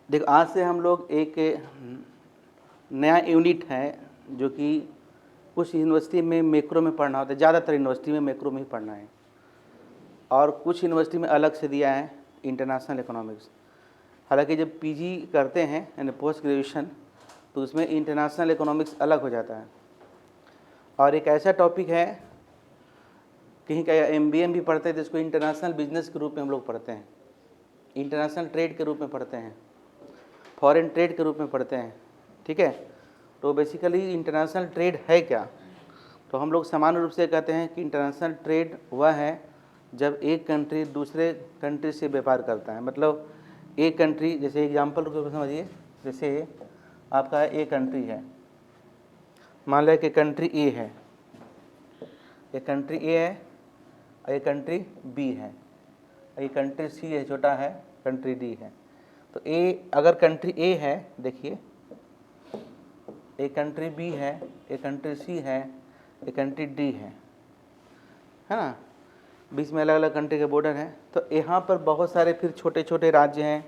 देखो, आज से हम लोग एक नया यूनिट है जो कि कुछ यूनिवर्सिटी में मैक्रो में पढ़ना होता है, ज़्यादातर यूनिवर्सिटी में मैक्रो में ही पढ़ना है, और कुछ यूनिवर्सिटी में अलग से दिया है इंटरनेशनल इकोनॉमिक्स। हालांकि जब पीजी करते हैं यानी पोस्ट ग्रेजुएशन, तो उसमें इंटरनेशनल इकोनॉमिक्स अलग हो जाता है, और एक ऐसा टॉपिक है, कहीं का एमबीए भी पढ़ते हैं जिसको इंटरनेशनल बिजनेस के रूप में हम लोग पढ़ते हैं, इंटरनेशनल ट्रेड के रूप में पढ़ते हैं, फॉरेन ट्रेड के रूप में पढ़ते हैं। ठीक है, तो बेसिकली इंटरनेशनल ट्रेड है क्या? तो हम लोग सामान्य रूप से कहते हैं कि इंटरनेशनल ट्रेड वह है जब एक कंट्री दूसरे कंट्री से व्यापार करता है। मतलब एक कंट्री, जैसे एग्जांपल को समझिए, जैसे आपका एक कंट्री है, मान लिया कि कंट्री ए है, एक कंट्री ए है और एक कंट्री बी है, और ये कंट्री सी है, छोटा है, कंट्री डी है। तो ए, अगर कंट्री ए है, देखिए एक कंट्री बी है, एक कंट्री सी है, एक कंट्री डी है ना, बीच में अलग अलग कंट्री के बॉर्डर हैं। तो यहाँ पर बहुत सारे फिर छोटे छोटे राज्य हैं।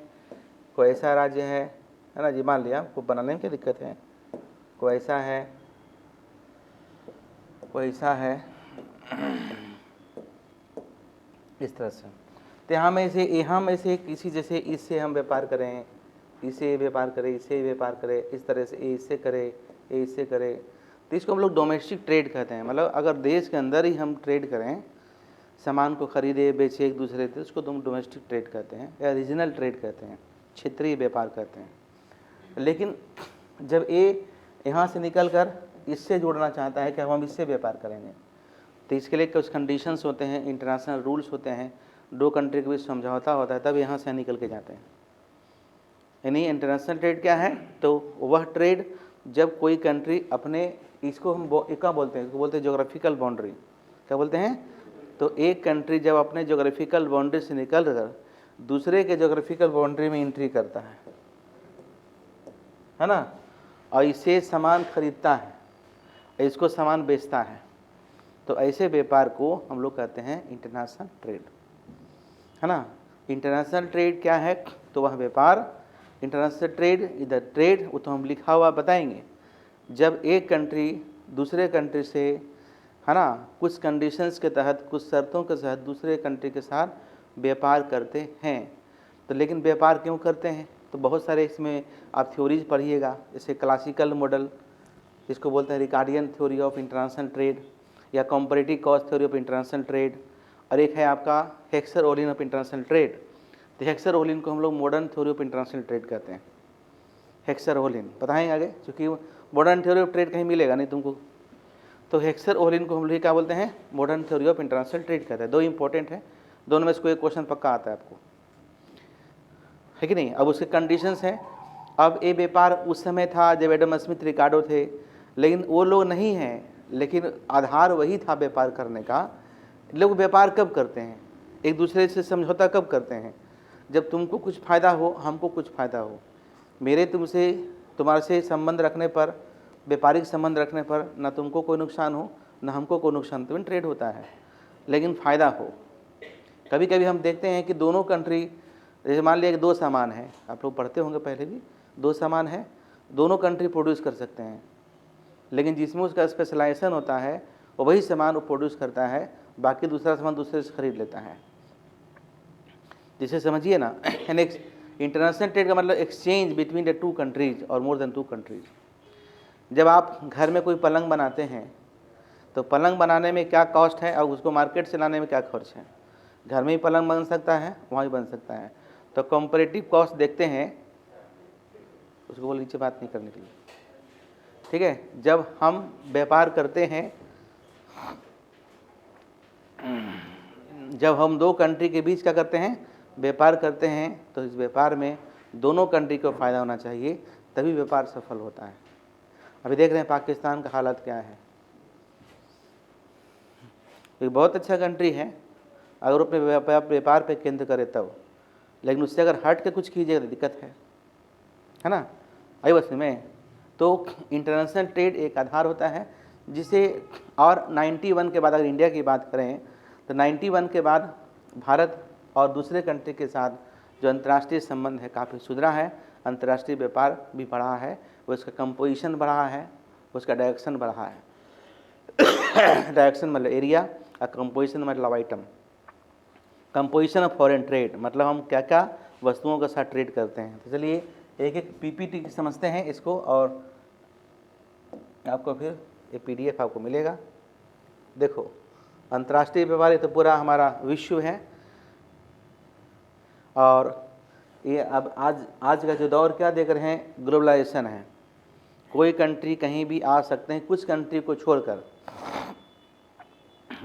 कोई ऐसा राज्य है ना जी, मान लिया, आपको बनाने में क्या दिक्कत है, कोई ऐसा है, कोई ऐसा है, इस तरह से। तो यहाँ में से किसी, जैसे इससे हम व्यापार करें, इससे व्यापार करें, इससे व्यापार करें, इस तरह से ए इससे करे, ए इससे करे, तो इसको हम लोग डोमेस्टिक ट्रेड कहते हैं। मतलब अगर देश के अंदर ही हम ट्रेड करें, सामान को खरीदे बेचे एक दूसरे से, उसको तुम डोमेस्टिक ट्रेड कहते हैं या रीजनल ट्रेड कहते हैं, क्षेत्रीय व्यापार कहते हैं। लेकिन जब ए यहाँ से निकल कर इससे जोड़ना चाहता है कि हम इससे व्यापार करेंगे, तो इसके लिए कुछ कंडीशंस होते हैं, इंटरनेशनल रूल्स होते हैं, दो कंट्री के बीच समझौता होता है, तब यहाँ से निकल के जाते हैं। यानी इंटरनेशनल ट्रेड क्या है? तो वह ट्रेड जब कोई कंट्री अपने, इसको हम क्या बोलते हैं, इसको बोलते हैं जोग्राफिकल बाउंड्री। क्या बोलते हैं? तो एक कंट्री जब अपने जोग्राफिकल बाउंड्री से निकल कर दूसरे के जोग्राफिकल बाउंड्री में एंट्री करता है ना, और इसे सामान खरीदता है, इसको सामान बेचता है, तो ऐसे व्यापार को हम लोग कहते हैं इंटरनेशनल ट्रेड, है ना। इंटरनेशनल ट्रेड क्या है? तो वह व्यापार, इंटरनेशनल ट्रेड इधर ट्रेड, वो तो हम लिखा हुआ बताएंगे, जब एक कंट्री दूसरे कंट्री से, है ना, कुछ कंडीशंस के तहत, कुछ शर्तों के तहत दूसरे कंट्री के साथ व्यापार करते हैं। तो लेकिन व्यापार क्यों करते हैं? तो बहुत सारे इसमें आप थ्योरीज पढ़िएगा, जैसे क्लासिकल मॉडल, जिसको बोलते हैं Ricardian theory of international trade, या comparative cost theory of international trade, और एक है आपका हेक्सर-ओलिन ऑफ इंटरनेशनल ट्रेड। तो हेक्सर-ओलिन को हम लोग modern theory of international trade कहते हैं। हेक्सर-ओलिन बताएंगे आगे, क्योंकि मॉडर्न थ्योरी ऑफ ट्रेड कहीं मिलेगा नहीं तुमको। तो हेक्सर-ओलिन को हम लोग क्या बोलते हैं? Modern theory of international trade कहते हैं। दो इंपॉर्टेंट है, दोनों में से कोई क्वेश्चन पक्का आता है आपको, है कि नहीं। अब उसके कंडीशंस हैं। अब ये व्यापार उस समय था जब एडम स्मिथ, रिकार्डो थे, लेकिन वो लोग नहीं हैं, लेकिन आधार वही था व्यापार करने का। लोग व्यापार कब करते हैं? एक दूसरे से समझौता कब करते हैं? जब तुमको कुछ फ़ायदा हो, हमको कुछ फ़ायदा हो। मेरे तुमसे, तुम्हारे से संबंध रखने पर, व्यापारिक संबंध रखने पर ना तुमको कोई नुकसान हो ना हमको कोई नुकसान, तो ट्रेड होता है। लेकिन फ़ायदा हो, कभी कभी हम देखते हैं कि दोनों कंट्री, जैसे मान लिया कि दो सामान है, आप लोग पढ़ते होंगे पहले भी, दो सामान है, दोनों कंट्री प्रोड्यूस कर सकते हैं, लेकिन जिसमें उसका स्पेशलाइजेशन होता है वो वही सामान वो प्रोड्यूस करता है, बाकी दूसरा सामान दूसरे से खरीद लेता है। जिसे समझिए ना, इंटरनेशनल ट्रेड का मतलब exchange between the two countries और मोर देन टू कंट्रीज। जब आप घर में कोई पलंग बनाते हैं, तो पलंग बनाने में क्या कॉस्ट है और उसको मार्केट से लाने में क्या खर्च है। घर में ही पलंग बन सकता है, वहाँ भी बन सकता है। तो कंपैरेटिव कॉस्ट देखते हैं, उसको बोल नीचे बात नहीं करने के लिए, ठीक है। जब हम व्यापार करते हैं, जब हम दो कंट्री के बीच क्या करते हैं? व्यापार करते हैं, तो इस व्यापार में दोनों कंट्री को फ़ायदा होना चाहिए, तभी व्यापार सफल होता है। अभी देख रहे हैं पाकिस्तान का हालत क्या है। एक बहुत अच्छा कंट्री है अगर अपने व्यापार पे केंद्र करे तब, लेकिन उससे अगर हट के कुछ कीजिएगा तो दिक्कत है ना। आई बस में तो इंटरनेशनल ट्रेड एक आधार होता है जिसे, और 91 के बाद अगर इंडिया की बात करें तो 91 के बाद भारत और दूसरे कंट्री के साथ जो अंतर्राष्ट्रीय संबंध है काफ़ी सुधरा है। अंतर्राष्ट्रीय व्यापार भी बढ़ा है, उसका कंपोजिशन बढ़ा है, उसका डायरेक्शन बढ़ा है। डायरेक्शन मतलब एरिया और कंपोजिशन मतलब item. Composition of foreign trade मतलब हम क्या क्या वस्तुओं के साथ ट्रेड करते हैं। तो चलिए एक एक पीपीटी समझते हैं इसको, और आपको फिर ये पीडीएफ आपको मिलेगा। देखो, अंतर्राष्ट्रीय व्यापार ये तो पूरा हमारा विश्व है, और ये अब आज का जो दौर क्या देख रहे हैं, ग्लोबलाइजेशन है। कोई कंट्री कहीं भी आ सकते हैं, कुछ कंट्री को छोड़कर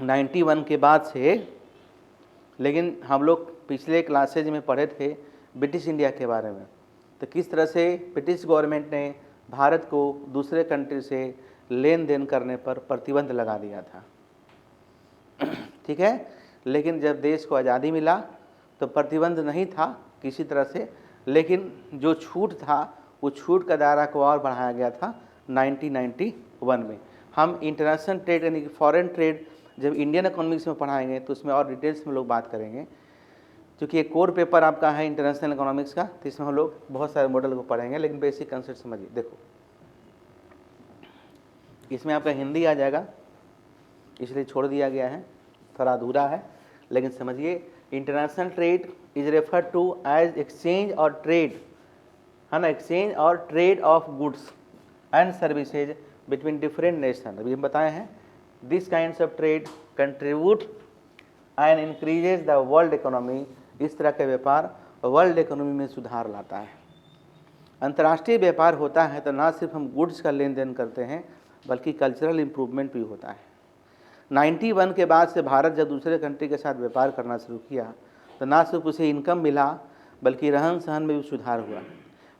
91 के बाद से। लेकिन हम लोग पिछले क्लासेज में पढ़े थे ब्रिटिश इंडिया के बारे में, तो किस तरह से ब्रिटिश गवर्नमेंट ने भारत को दूसरे कंट्री से लेन देन करने पर प्रतिबंध लगा दिया था। ठीक है, लेकिन जब देश को आज़ादी मिला तो प्रतिबंध नहीं था किसी तरह से, लेकिन जो छूट था वो छूट का दायरा को और बढ़ाया गया था 1991 में। हम इंटरनेशनल ट्रेड यानी कि फॉरेन ट्रेड जब इंडियन इकोनॉमिक्स में पढ़ाएंगे तो उसमें और डिटेल्स में लोग बात करेंगे, क्योंकि एक कोर पेपर आपका है इंटरनेशनल इकोनॉमिक्स का, तो इसमें हम लोग बहुत सारे मॉडल को पढ़ेंगे, लेकिन बेसिक कंसेप्ट समझिए। देखो, इसमें आपका हिंदी आ जाएगा, इसलिए छोड़ दिया गया है, थोड़ा अधूरा है, लेकिन समझिए। International trade is refer to as exchange और ट्रेड, है ना, एक्सचेंज और trade of goods and services between different nation. अभी हम बताए हैं, this kinds of trade contribute and increases the world economy. इस तरह का व्यापार वर्ल्ड इकोनॉमी में सुधार लाता है। अंतर्राष्ट्रीय व्यापार होता है तो ना सिर्फ हम गुड्स का लेन देन करते हैं, बल्कि कल्चरल इम्प्रूवमेंट भी होता है। 91 के बाद से भारत जब दूसरे कंट्री के साथ व्यापार करना शुरू किया तो ना सिर्फ उसे इनकम मिला, बल्कि रहन सहन में भी सुधार हुआ।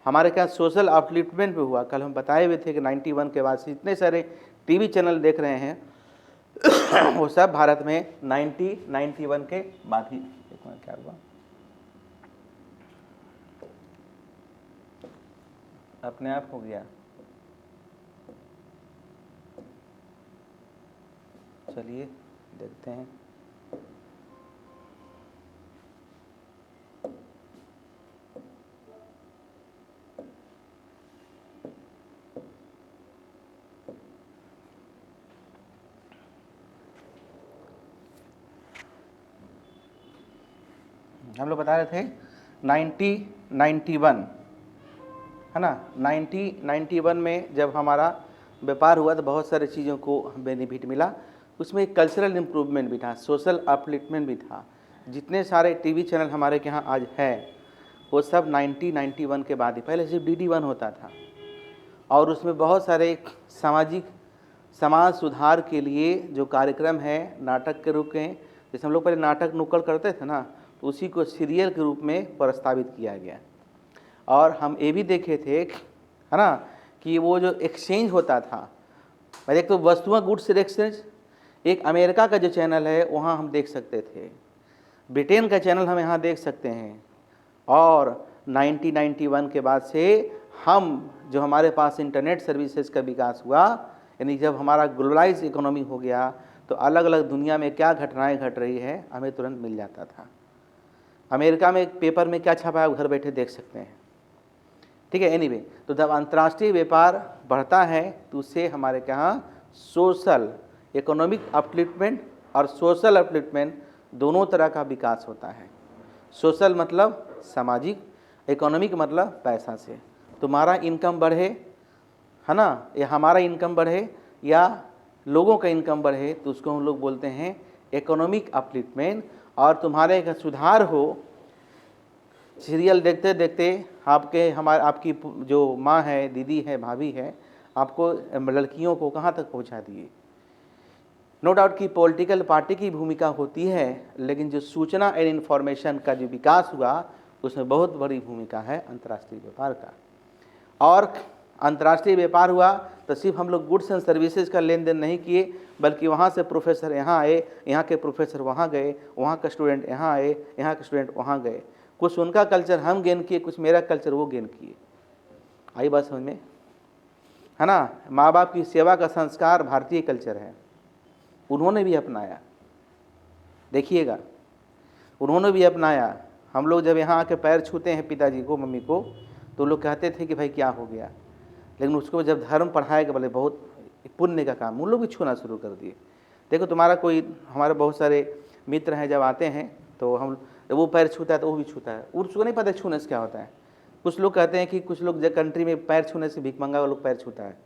हमारे क्या सोशल अपलिफ्टमेंट भी हुआ। कल हम बताए हुए थे कि 91 के बाद से इतने सारे टीवी चैनल देख रहे हैं वो सब भारत में 91 के बाद ही। एक मिनट, क्या हुआ, अपने आप हो गया। चलिए देखते हैं। हम लोग बता रहे थे 91 है ना। 91 में जब हमारा व्यापार हुआ तो बहुत सारी चीज़ों को बेनिफिट मिला। उसमें एक कल्चरल इम्प्रूवमेंट भी था, सोशल अपलिफ्टमेंट भी था। जितने सारे टीवी चैनल हमारे के यहाँ आज है वो सब 91 के बाद ही। पहले सिर्फ DD1 होता था, और उसमें बहुत सारे सामाजिक समाज सुधार के लिए जो कार्यक्रम है नाटक के रूप में, जैसे हम लोग पहले नाटक नुक्कड़ करते थे ना, तो उसी को सीरियल के रूप में प्रस्तावित किया गया। और हम ये भी देखे थे, है ना, कि वो जो एक्सचेंज होता था, एक तो वस्तुओं गुड्स एक्सचेंज, एक अमेरिका का जो चैनल है वहाँ हम देख सकते थे, ब्रिटेन का चैनल हम यहाँ देख सकते हैं। और 1991 के बाद से हम जो हमारे पास इंटरनेट सर्विसेज का विकास हुआ, यानी जब हमारा ग्लोबलाइज इकोनॉमी हो गया तो अलग अलग दुनिया में क्या घटनाएं घट रही है हमें तुरंत मिल जाता था। अमेरिका में एक पेपर में क्या छपा है घर बैठे देख सकते हैं। ठीक है, एनीवे, तो जब अंतर्राष्ट्रीय व्यापार बढ़ता है तो उससे हमारे यहाँ सोशल इकोनॉमिक अपलिफ्टमेंट और सोशल अपलिफ्टमेंट दोनों तरह का विकास होता है। सोशल मतलब सामाजिक, इकोनॉमिक मतलब पैसा से तुम्हारा इनकम बढ़े, है ना, या हमारा इनकम बढ़े या लोगों का इनकम बढ़े तो उसको हम लोग बोलते हैं इकोनॉमिक अपलिफ्टमेंट। और तुम्हारे का सुधार हो, सीरियल देखते देखते आपकी जो माँ है, दीदी है, भाभी है, आपको लड़कियों को कहाँ तक पहुँचा दिए। नो डाउट कि पॉलिटिकल पार्टी की भूमिका होती है, लेकिन जो सूचना एंड इन्फॉर्मेशन का जो विकास हुआ उसमें बहुत बड़ी भूमिका है अंतर्राष्ट्रीय व्यापार का। और अंतर्राष्ट्रीय व्यापार हुआ तो सिर्फ हम लोग गुड्स एंड सर्विसेज का लेन देन नहीं किए, बल्कि वहाँ से प्रोफेसर यहाँ आए, यहाँ के प्रोफेसर वहाँ गए, वहाँ का स्टूडेंट यहाँ आए, यहाँ के स्टूडेंट वहाँ गए। कुछ उनका कल्चर हम गेन किए, कुछ मेरा कल्चर वो गेन किए। आई बात समझ में, है ना। माँ बाप की सेवा का संस्कार भारतीय कल्चर है, उन्होंने भी अपनाया। देखिएगा, उन्होंने भी अपनाया। हम लोग जब यहाँ आके पैर छूते हैं पिताजी को, मम्मी को, तो लोग कहते थे कि भाई क्या हो गया, लेकिन उसको जब धर्म पढ़ाया गया बोले बहुत पुण्य का काम, उन लोग भी छूना शुरू कर दिए। देखो तुम्हारा कोई, हमारे बहुत सारे मित्र हैं, जब आते हैं तो हम, वो पैर छूता है तो वो भी छूता है, उसको नहीं पता छूने से क्या होता है। कुछ लोग कहते हैं कि कुछ लोग जब कंट्री में पैर छूने से भिखमंगा वो लोग पैर छूता है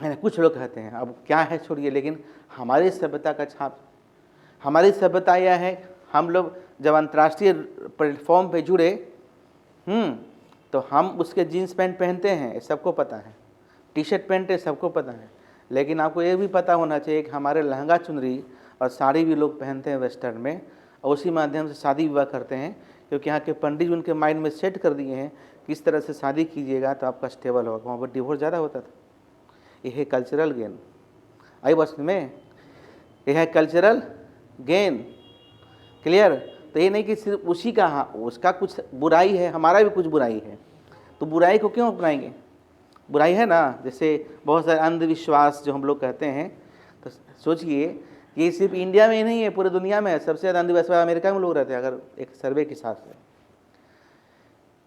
ना, कुछ लोग कहते हैं, अब क्या है छोड़िए। लेकिन हमारी सभ्यता का छाप, हमारी सभ्यता यह है, हम लोग जब अंतर्राष्ट्रीय प्लेटफॉर्म पे जुड़े, तो हम उसके जीन्स पैंट पहनते हैं, सबको पता है, टी शर्ट पहनते हैं, सबको पता है। लेकिन आपको ये भी पता होना चाहिए कि हमारे लहंगा चुनरी और साड़ी भी लोग पहनते हैं वेस्टर्न में, और उसी माध्यम से शादी विवाह करते हैं, क्योंकि यहाँ के पंडित उनके माइंड में सेट कर दिए हैं किस तरह से शादी कीजिएगा तो आपका स्टेबल होगा। वहाँ पर डिवोर्स ज़्यादा होता था। यह है कल्चरल गेन, आई बस में, यह है कल्चरल गेन, क्लियर। तो ये नहीं कि सिर्फ उसी का, हाँ उसका कुछ बुराई है, हमारा भी कुछ बुराई है, तो बुराई को क्यों अपनाएंगे, बुराई है ना। जैसे बहुत सारे अंधविश्वास जो हम लोग कहते हैं, तो सोचिए ये सिर्फ इंडिया में ही नहीं है, पूरी दुनिया में है। सबसे ज़्यादा अंधविश्वास अमेरिका में लोग रहते हैं, अगर एक सर्वे के हिसाब से।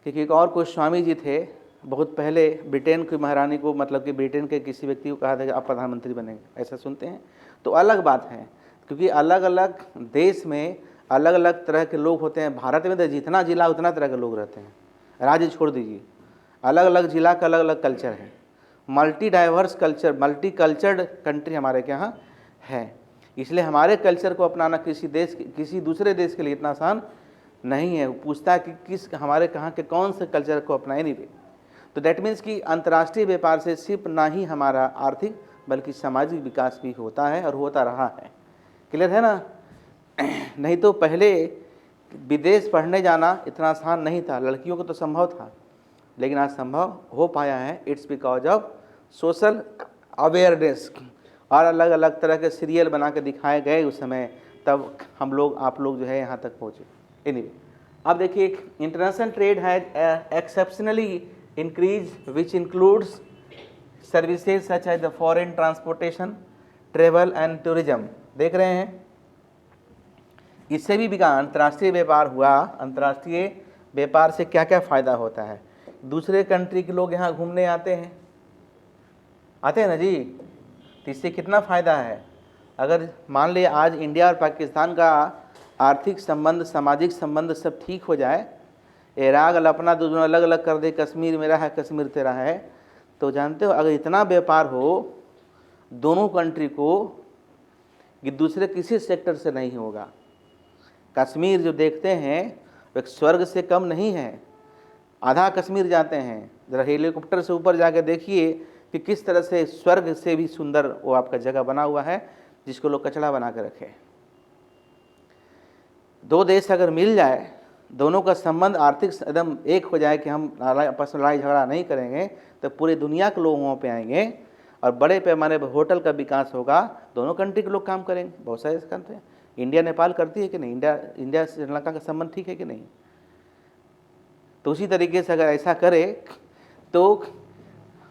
क्योंकि एक और कोई स्वामी जी थे, बहुत पहले ब्रिटेन की महारानी को, मतलब कि ब्रिटेन के किसी व्यक्ति को कहा था कि आप प्रधानमंत्री बनेंगे, ऐसा सुनते हैं तो अलग बात है, क्योंकि अलग अलग देश में अलग अलग तरह के लोग होते हैं। भारत में तो जितना जिला उतना तरह के लोग रहते हैं, राज्य छोड़ दीजिए, अलग अलग जिला का अलग अलग कल्चर है, multi diverse culture, multi cultured country हमारे के यहाँ है। इसलिए हमारे कल्चर को अपनाना किसी दूसरे देश के लिए इतना आसान नहीं है। वो पूछता है कि किस हमारे कहाँ के कौन से कल्चर को अपनाए नहीं। तो दैट मीन्स कि अंतर्राष्ट्रीय व्यापार से सिर्फ ना ही हमारा आर्थिक बल्कि सामाजिक विकास भी होता है और होता रहा है, क्लियर है ना। नहीं तो पहले विदेश पढ़ने जाना इतना आसान नहीं था, लड़कियों को तो संभव था, लेकिन आज संभव हो पाया है। It's because of social awareness, और अलग अलग तरह के सीरियल बना के दिखाए गए उस समय, तब हम लोग, आप लोग जो है यहाँ तक पहुँचे। एनीवे, अब देखिए, international trade has exceptionally increase which includes services such as the foreign transportation, travel and tourism. देख रहे हैं, इससे भी अंतर्राष्ट्रीय व्यापार हुआ। अंतर्राष्ट्रीय व्यापार से क्या क्या फ़ायदा होता है, दूसरे कंट्री के लोग यहाँ घूमने आते हैं ना जी, तो इससे कितना फ़ायदा है। अगर मान लिया आज इंडिया और पाकिस्तान का आर्थिक संबंध, सामाजिक संबंध सब ठीक हो जाए, इराक अपना दोनों अलग अलग कर दे, कश्मीर मेरा है कश्मीर तेरा है, तो जानते हो अगर इतना व्यापार हो दोनों कंट्री को, कि दूसरे किसी सेक्टर से नहीं होगा। कश्मीर जो देखते हैं एक स्वर्ग से कम नहीं है, आधा कश्मीर जाते हैं, ज़रा हेलीकॉप्टर से ऊपर जाके देखिए कि किस तरह से स्वर्ग से भी सुंदर वो आपका जगह बना हुआ है, जिसको लोग कचरा बना के रखे। दो देश अगर मिल जाए, दोनों का संबंध आर्थिक एकदम एक हो जाए कि हम आपस में लड़ाई झगड़ा नहीं करेंगे, तो पूरी दुनिया के लोग वहाँ पे आएंगे और बड़े पैमाने पर होटल का विकास होगा, दोनों कंट्री के लोग काम करेंगे। बहुत सारे करते हैं, इंडिया नेपाल करती है कि नहीं, इंडिया श्रीलंका का संबंध ठीक है कि नहीं। तो उसी तरीके से अगर ऐसा करे तो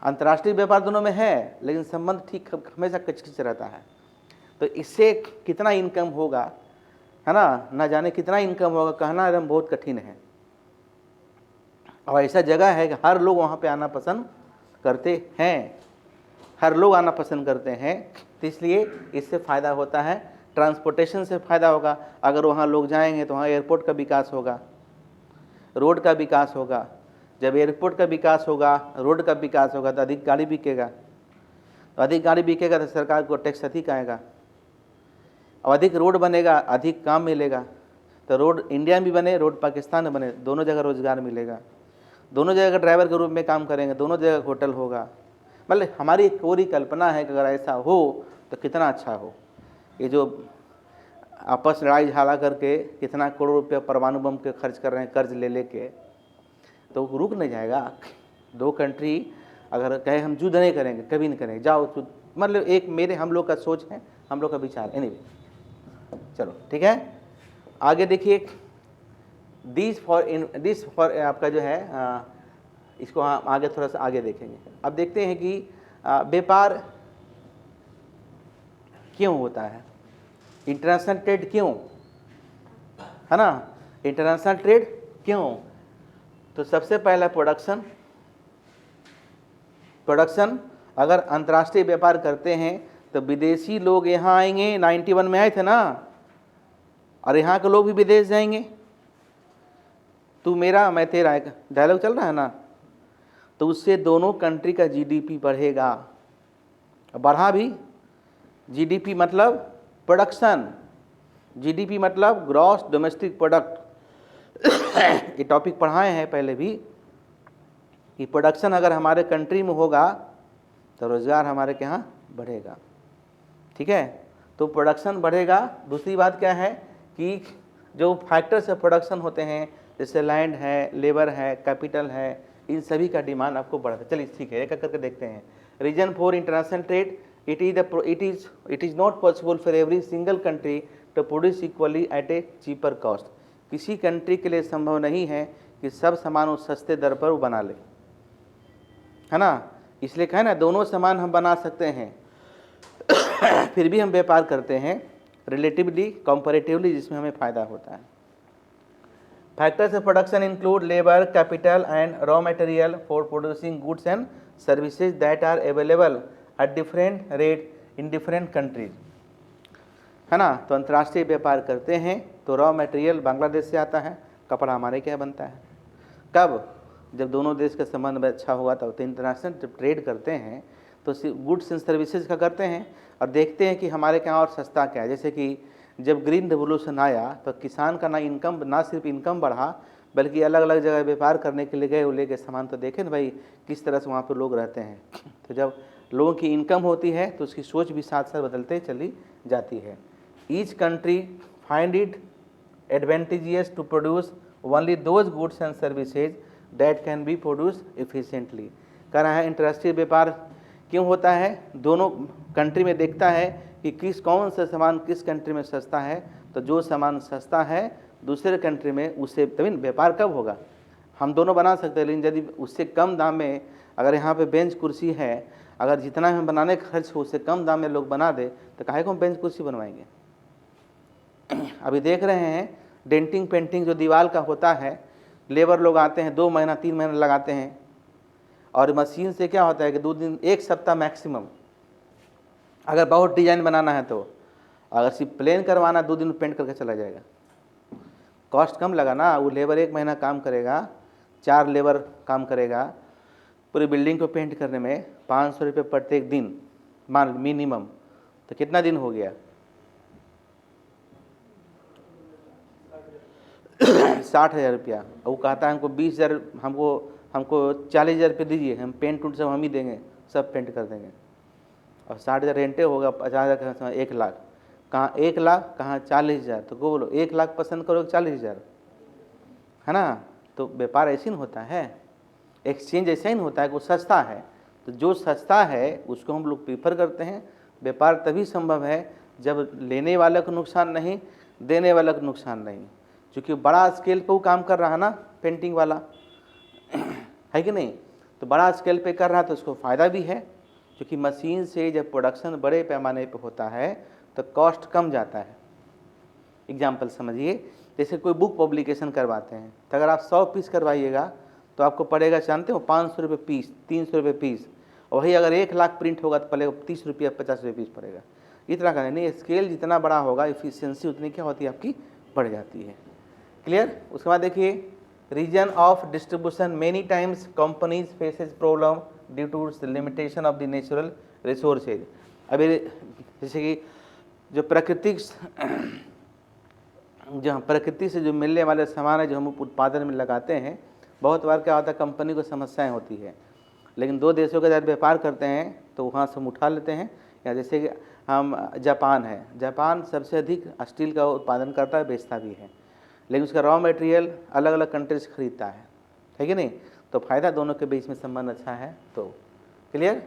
अंतर्राष्ट्रीय व्यापार दोनों में है, लेकिन संबंध ठीक हमेशा कचकच रहता है। तो इससे कितना इनकम होगा, है ना जाने कितना इनकम होगा, कहना एकदम बहुत कठिन है। और ऐसा जगह है कि हर लोग वहाँ पे आना पसंद करते हैं, हर लोग आना पसंद करते हैं, तो इसलिए इससे फ़ायदा होता है। ट्रांसपोर्टेशन से फ़ायदा होगा, अगर वहाँ लोग जाएंगे तो वहाँ एयरपोर्ट का विकास होगा, रोड का विकास होगा। जब एयरपोर्ट का विकास होगा, रोड का विकास होगा, तो अधिक गाड़ी बिकेगा, तो अधिक गाड़ी बिकेगा तो सरकार को टैक्स अधिक आएगा, और अधिक रोड बनेगा, अधिक काम मिलेगा। तो रोड इंडिया में भी बने, रोड पाकिस्तान में बने, दोनों जगह रोजगार मिलेगा, दोनों जगह ड्राइवर के रूप में काम करेंगे, दोनों जगह होटल होगा। मतलब हमारी एक पूरी कल्पना है कि अगर ऐसा हो तो कितना अच्छा हो। ये जो आपस लड़ाई झगड़ा करके कितना करोड़ रुपया परमाणु बम के खर्च कर रहे हैं कर्ज ले लेके, तो रुक नहीं जाएगा। दो कंट्री अगर कहे हम युद्ध नहीं करेंगे, कभी नहीं करेंगे, जाओ युद्ध, मतलब एक मेरे हम लोग का सोच है, हम लोग का विचार। एनीवे, चलो ठीक है, आगे देखिए। दिस फॉर आपका जो है इसको हम आगे थोड़ा सा आगे देखेंगे। अब देखते हैं कि व्यापार क्यों होता है, इंटरनेशनल ट्रेड क्यों, है ना, इंटरनेशनल ट्रेड क्यों। तो सबसे पहला प्रोडक्शन अगर अंतर्राष्ट्रीय व्यापार करते हैं तो विदेशी लोग यहाँ आएंगे, 91 में आए थे ना, और यहाँ के लोग भी विदेश जाएंगे। तू मेरा मैं तेरा, एक डायलॉग चल रहा है ना, तो उससे दोनों कंट्री का जीडीपी बढ़ेगा। बढ़ा भी, जीडीपी मतलब प्रोडक्शन, जीडीपी मतलब ग्रॉस डोमेस्टिक प्रोडक्ट। ये टॉपिक पढ़ाए हैं पहले भी कि प्रोडक्शन अगर हमारे कंट्री में होगा तो रोज़गार हमारे के यहाँ बढ़ेगा। ठीक है, तो प्रोडक्शन बढ़ेगा। दूसरी बात क्या है कि जो फैक्टर्स ऑफ प्रोडक्शन होते हैं जैसे लैंड है, लेबर है, कैपिटल है, इन सभी का डिमांड आपको बढ़ता है। चलिए ठीक है, एक एक करके देखते हैं। Reason for international trade, it is not possible for every single country to produce equally at a cheaper cost। किसी कंट्री के लिए संभव नहीं है कि सब सामान उस सस्ते दर पर वो बना ले, है ना। इसलिए कहे ना दोनों सामान हम बना सकते हैं फिर भी हम व्यापार करते हैं रिलेटिवली, कंपैरेटिवली, जिसमें हमें फ़ायदा होता है। Factors of production include labour, capital and raw material for producing goods and services that are available at different rate in different countries, है ना। तो अंतर्राष्ट्रीय व्यापार करते हैं तो रॉ मटेरियल बांग्लादेश से आता है, कपड़ा हमारे क्या बनता है। कब? जब दोनों देश का संबंध अच्छा हुआ तब। तो इंटरनेशनल जब ट्रेड करते हैं तो गुड्स एंड सर्विसेज का करते हैं और देखते हैं कि हमारे क्या और सस्ता क्या है। जैसे कि जब ग्रीन रेवोल्यूशन आया तो किसान का ना सिर्फ इनकम बढ़ा बल्कि अलग अलग जगह व्यापार करने के लिए गए, वो लेके सामान। तो देखें ना भाई किस तरह से वहाँ पर लोग रहते हैं। तो जब लोगों की इनकम होती है तो उसकी सोच भी साथ साथ बदलते चली जाती है। Each country find it advantageous to produce only those goods and services that can be produce efficiently. कह रहा है इंटरराष्ट्रीय व्यापार क्यों होता है, दोनों कंट्री में देखता है कि कौन सा सामान किस कंट्री में सस्ता है, तो जो सामान सस्ता है दूसरे कंट्री में उससे तभी व्यापार कब होगा। हम दोनों बना सकते हैं, लेकिन यदि उससे कम दाम में अगर यहाँ पे बेंच कुर्सी है, अगर जितना हम बनाने का खर्च हो उससे कम दाम में लोग बना दे तो काहे को हम बेंच कुर्सी बनवाएंगे। अभी देख रहे हैं डेंटिंग पेंटिंग जो दीवार का होता है, लेबर लोग आते हैं 2 महीना 3 महीना लगाते हैं, और मशीन से क्या होता है कि 2 दिन 1 सप्ताह मैक्सिमम। अगर बहुत डिजाइन बनाना है तो, अगर सिर्फ प्लेन करवाना 2 दिन में पेंट करके चला जाएगा। कॉस्ट कम लगा ना, वो लेबर 1 महीना काम करेगा, 4 लेबर काम करेगा, पूरी बिल्डिंग को पेंट करने में 500 रुपये प्रत्येक दिन मान मिनिमम, तो कितना दिन हो गया 60,000 रुपया। वो कहता है हमको 20,000, हमको 40,000 रुपये दीजिए, हम पेंट उंट सब हम ही देंगे, सब पेंट कर देंगे। और 60,000 रेंटे होगा, 50,000 1 लाख, कहाँ 1 लाख कहाँ 40,000। तो को बोलो 1 लाख पसंद करो 40,000, है ना। तो व्यापार ऐसे ही होता है, एक्सचेंज ऐसा ही होता है कि वो सस्ता है, तो जो सस्ता है उसको हम लोग प्रीफर करते हैं। व्यापार तभी संभव है जब लेने वाले को नुकसान नहीं, देने वाले को नुकसान नहीं। क्योंकि बड़ा स्केल पे वो काम कर रहा है ना पेंटिंग वाला, है कि नहीं। तो बड़ा स्केल पे कर रहा है तो उसको फ़ायदा भी है, क्योंकि मशीन से जब प्रोडक्शन बड़े पैमाने पे होता है तो कॉस्ट कम जाता है। एग्जाम्पल समझिए, जैसे कोई बुक पब्लिकेशन करवाते हैं तो अगर आप 100 पीस करवाइएगा तो आपको पड़ेगा, जानते हो, 500 रुपये पीस, 300 रुपये पीस। और वही अगर 1 लाख प्रिंट होगा तो पड़ेगा 30 रुपया 50 रुपये पीस पड़ेगा। इतना का नहीं, स्केल जितना बड़ा होगा इफिशियंसी उतनी क्या होती है आपकी बढ़ जाती है। क्लियर। उसके बाद देखिए reason of distribution, many times companies faces problem due to limitation of the natural resources. अभी जैसे कि जो प्रकृति से जो मिलने वाले सामान है जो हम उत्पादन में लगाते हैं, बहुत बार क्या होता है कंपनी को समस्याएं होती है, लेकिन 2 देशों के साथ व्यापार करते हैं तो वहाँ से हम उठा लेते हैं। या जैसे कि हम जापान है, जापान सबसे अधिक स्टील का उत्पादन करता है, बेचता भी है, लेकिन उसका रॉ मटेरियल अलग अलग कंट्री से खरीदता है कि नहीं। तो फ़ायदा दोनों के बीच में संबंध अच्छा है। तो क्लियर।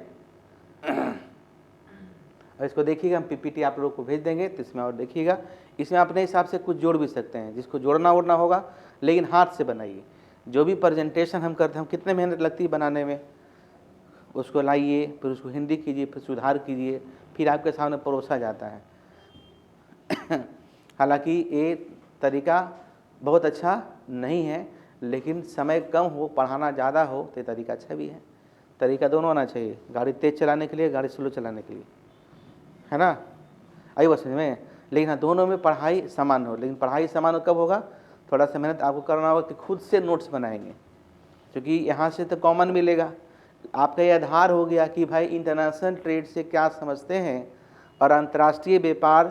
और इसको देखिएगा, हम पीपीटी आप लोगों को भेज देंगे तो इसमें और देखिएगा। इसमें अपने हिसाब से कुछ जोड़ भी सकते हैं, जिसको जोड़ना वोड़ना होगा, लेकिन हाथ से बनाइए। जो भी प्रेजेंटेशन हम करते हैं, हम कितने मेहनत लगती है बनाने में, उसको लाइए, फिर उसको हिंदी कीजिए, फिर सुधार कीजिए, फिर आपके सामने परोसा जाता है। हालांकि ये तरीका बहुत अच्छा नहीं है, लेकिन समय कम हो, पढ़ाना ज़्यादा हो तो ये तरीका अच्छा भी है। तरीका दोनों आना चाहिए, गाड़ी तेज़ चलाने के लिए, गाड़ी स्लो चलाने के लिए, है ना। आई बात समझ में। लेकिन हाँ, दोनों में पढ़ाई समान हो। लेकिन पढ़ाई समान कब होगा, थोड़ा सा मेहनत आपको करना होगा कि खुद से नोट्स बनाएंगे, क्योंकि यहाँ से तो कॉमन मिलेगा। आपका ये आधार हो गया कि भाई इंटरनेशनल ट्रेड से क्या समझते हैं और अंतर्राष्ट्रीय व्यापार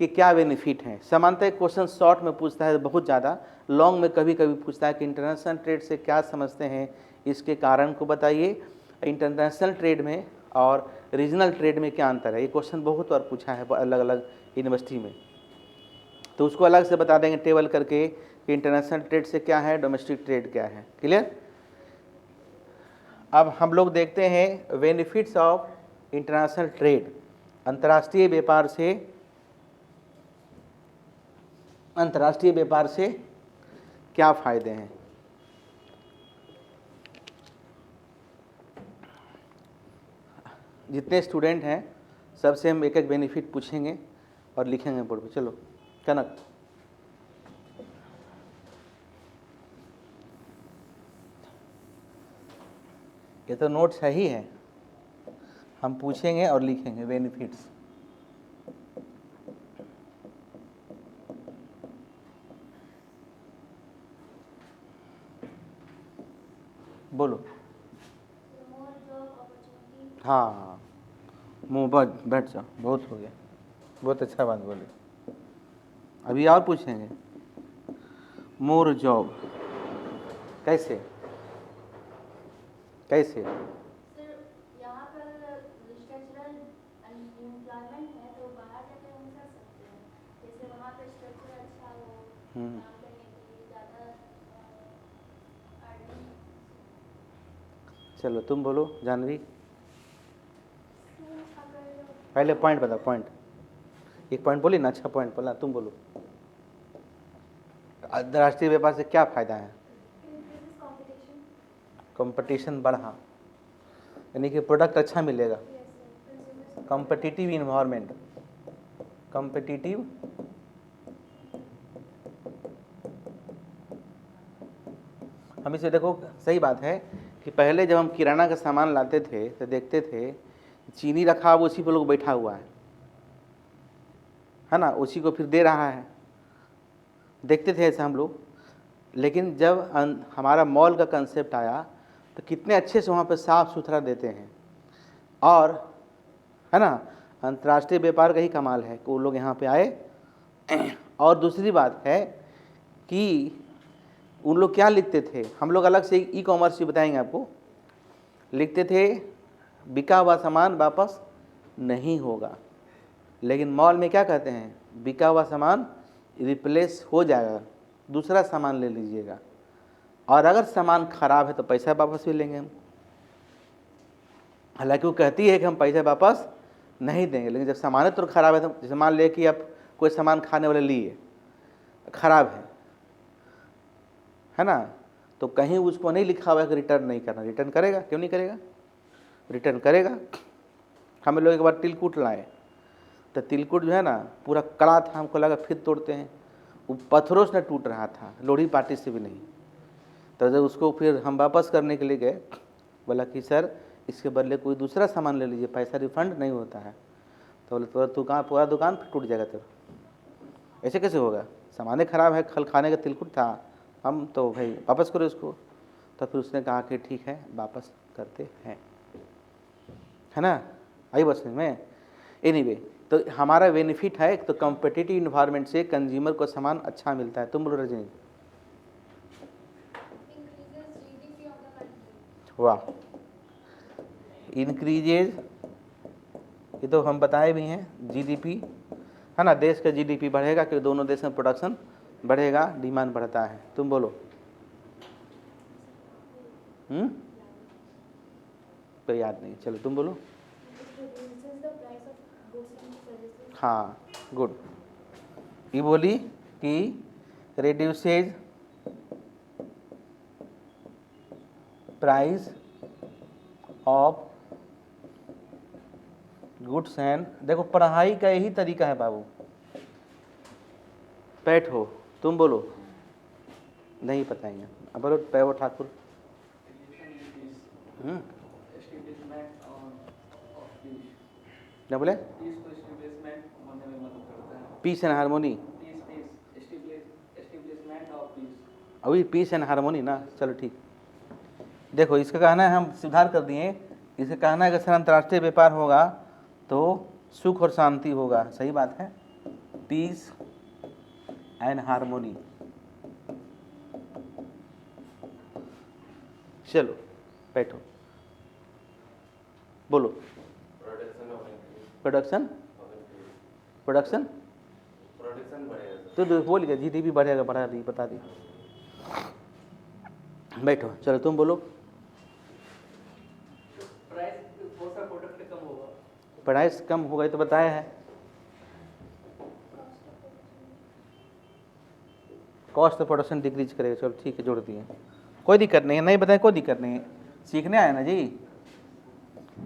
के क्या बेनिफिट हैं। सामान्यतः क्वेश्चन शॉर्ट में पूछता है बहुत ज़्यादा, लॉन्ग में कभी कभी पूछता है कि इंटरनेशनल ट्रेड से क्या समझते हैं, इसके कारण को बताइए। इंटरनेशनल ट्रेड में और रीजनल ट्रेड में क्या अंतर है, ये क्वेश्चन बहुत बार पूछा है अलग अलग यूनिवर्सिटी में, तो उसको अलग से बता देंगे टेबल करके कि इंटरनेशनल ट्रेड से क्या है, डोमेस्टिक ट्रेड क्या है। क्लियर। अब हम लोग देखते हैं बेनिफिट्स ऑफ इंटरनेशनल ट्रेड। अंतर्राष्ट्रीय व्यापार से क्या फ़ायदे हैं। जितने स्टूडेंट हैं सबसे हम एक एक बेनिफिट पूछेंगे और लिखेंगे बोर्ड पे। चलो कनक, ये तो नोट्स है ही है, हम पूछेंगे और लिखेंगे बेनिफिट्स। बोलो। हाँ, मुँह बैठ जाओ, बहुत हो गया, बहुत अच्छा बात बोले। अभी और पूछेंगे। मोर जॉब कैसे कैसे। यहाँ पर स्ट्रक्चरल एम्प्लॉयमेंट है तो बाहर जाकर हम कर सकते हैं, जैसे वहाँ पे स्ट्रक्चर अच्छा हो काम करने के लिए ज़्यादा अर्निंग। चलो तुम बोलो जानवी, पहले पॉइंट बताओ। पॉइंट, एक पॉइंट बोली ना, अच्छा पॉइंट बोला, तुम बोलो। अंतर्राष्ट्रीय व्यापार से क्या फायदा है। कंपटीशन बढ़ा, यानी कि प्रोडक्ट अच्छा मिलेगा। कॉम्पिटिटिव इन्वायरमेंट, कॉम्पिटिटिव हम इसे देखो, सही बात है कि पहले जब हम किराना का सामान लाते थे तो देखते थे चीनी रखा हुआ उसी पर लोग बैठा हुआ है ना, उसी को फिर दे रहा है, देखते थे ऐसा हम लोग। लेकिन जब हमारा मॉल का कंसेप्ट आया तो कितने अच्छे से वहाँ पे साफ़ सुथरा देते हैं, और है ना, अंतर्राष्ट्रीय व्यापार का ही कमाल है कि वो लोग यहाँ पे आए। और दूसरी बात है कि उन लोग क्या लिखते थे, हम लोग अलग से ई कॉमर्स भी बताएंगे आपको, लिखते थे बिका हुआ सामान वापस नहीं होगा। लेकिन मॉल में क्या कहते हैं, बिका हुआ सामान रिप्लेस हो जाएगा, दूसरा सामान ले लीजिएगा, और अगर सामान खराब है तो पैसा वापस भी लेंगे हम। हालांकि वो कहती है कि हम पैसा वापस नहीं देंगे, लेकिन जब सामान तो खराब है, तो जैसे मान ले कि आप कोई सामान खाने वाले लिए खराब है ना, तो कहीं उसको नहीं लिखा हुआ है कि रिटर्न नहीं करना। रिटर्न करेगा, क्यों नहीं करेगा, रिटर्न करेगा। हम लोग एक बार तिलकुट लाए तो तिलकुट जो है ना पूरा कड़ा था, हमको लगा फिर तोड़ते हैं, वो पत्थरों से टूट रहा था, लोढ़ी पार्टी से भी नहीं। तो जब उसको फिर हम वापस करने के लिए गए, बोला कि सर इसके बदले कोई दूसरा सामान ले लीजिए, पैसा रिफंड नहीं होता है। तो बोले तो पूरा दुकान फिर टूट जाएगा। तो ऐसे कैसे होगा, सामान खराब है, कल खाने का तिलकुट था, हम तो भाई वापस करो इसको। तो फिर उसने कहा कि ठीक है वापस करते हैं, है ना। आई बात समझ में। एनीवे, तो हमारा बेनिफिट है, तो कॉम्पिटिटिव इन्वायरमेंट से कंज्यूमर को सामान अच्छा मिलता है। तुम बोलो रजनी। वाह, इंक्रीजेज, ये तो हम बताए भी हैं, जीडीपी है ना, देश का जीडीपी बढ़ेगा कि दोनों देश में प्रोडक्शन बढ़ेगा, डिमांड बढ़ता है। तुम बोलो। तो याद नहीं, चलो तुम बोलो। हाँ गुड, ये बोली कि reduces price of goods and, देखो पढ़ाई का यही तरीका है बाबू। बैठो, तुम बोलो। नहीं बताएंगे। अब बोलो पैबो ठाकुर। क्या बोले? Peace and harmony. अभी पीस एंड हारमोनी ना, चलो ठीक। देखो इसका कहना है, हम सुधार कर दिए, इसका कहना है कि सर अंतर्राष्ट्रीय व्यापार होगा तो सुख और शांति होगा, सही बात है, पीस एंड हारमोनी। चलो बैठो, बोलो। प्रोडक्शन प्रोडक्शन तो बोल गया, जीडीपी बढ़ेगा, बढ़ा दी, बता दी। बैठो, चलो तुम बोलो। प्राइस कम होगा, ये तो बताया है। कॉस्ट ऑफ प्रोडक्शन डिक्रीज करेगा, चलो ठीक है, जोड़ दिए, कोई दिक्कत नहीं है, नहीं बताए कोई दिक्कत नहीं है, सीखने आए ना जी।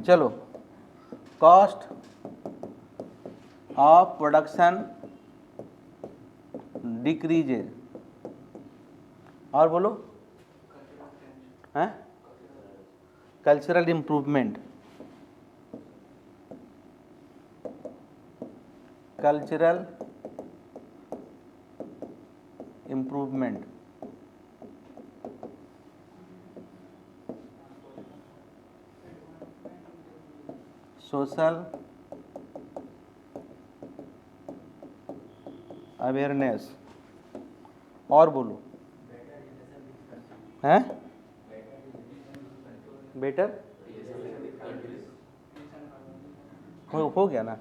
चलो, कॉस्ट ऑफ प्रोडक्शन डिक्रीजेज, और बोलो, हैं, cultural improvement, cultural improvement, social awareness, और बोलो, हैं, बेटर हो गया ना।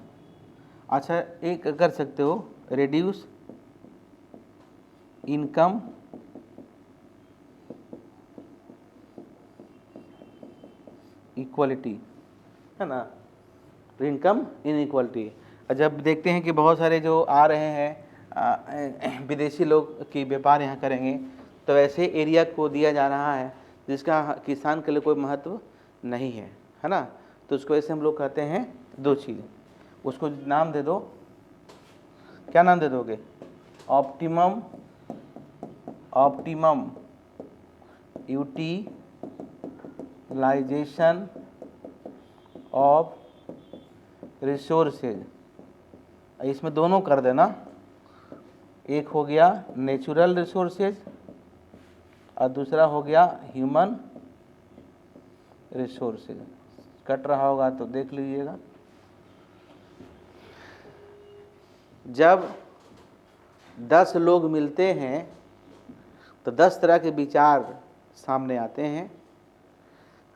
अच्छा, एक कर सकते हो, रिड्यूस इनकम इक्वलिटी, है ना, तो इनकम इनइक्वालिटी। जब देखते हैं कि बहुत सारे जो आ रहे हैं विदेशी लोग की व्यापार यहाँ करेंगे, तो ऐसे एरिया को दिया जा रहा है जिसका किसान के लिए कोई महत्व नहीं है, है ना, तो उसको ऐसे हम लोग कहते हैं दो चीज़, उसको नाम दे दो, क्या नाम दे दोगे? Optimum utilisation of resources. इसमें दोनों कर देना, एक हो गया नेचुरल रिसोर्सेज और दूसरा हो गया ह्यूमन रिसोर्सेज। कट रहा होगा तो देख लीजिएगा। जब 10 लोग मिलते हैं तो 10 तरह के विचार सामने आते हैं।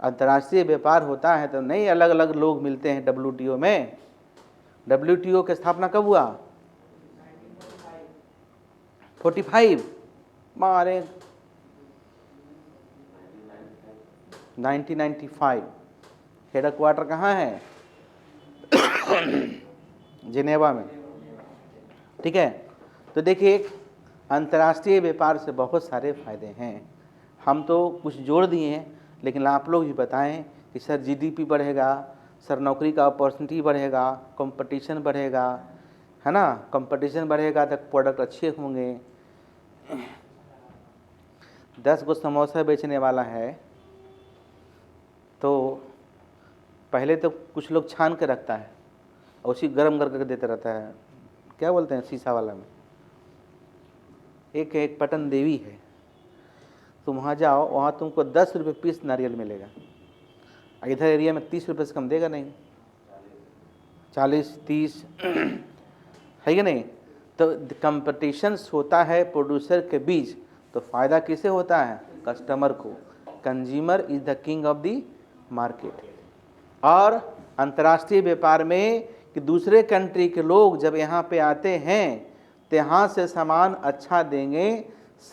अंतर्राष्ट्रीय व्यापार होता है तो नए अलग अलग लोग मिलते हैं WTO में। WTO की स्थापना कब हुआ? 45 मारे 1995। हेडक्वार्टर कहाँ है? जिनेवा में, ठीक है। तो देखिए, अंतर्राष्ट्रीय व्यापार से बहुत सारे फायदे हैं। हम तो कुछ जोड़ दिए हैं, लेकिन आप लोग भी बताएं कि सर जीडीपी बढ़ेगा, सर नौकरी का अपॉर्चुनिटी बढ़ेगा, कंपटीशन बढ़ेगा, है ना, कंपटीशन बढ़ेगा तो प्रोडक्ट अच्छे होंगे। 10 गो समोसा बेचने वाला है तो पहले तो कुछ लोग छान के रखता है और उसी गर्म करके देता रहता है, क्या बोलते हैं, शीशा वाला में। एक पटन देवी है, तुम वहाँ जाओ, वहाँ तुमको 10 रुपये पीस नारियल मिलेगा। इधर एरिया में 30 रुपये से कम देगा नहीं, 40-30 है कि नहीं। तो कंपटीशंस होता है प्रोड्यूसर के बीच, तो फ़ायदा किसे होता है? कस्टमर को। Consumer is the king of the market. और अंतर्राष्ट्रीय व्यापार में कि दूसरे कंट्री के लोग जब यहाँ पे आते हैं तो यहाँ से सामान अच्छा देंगे,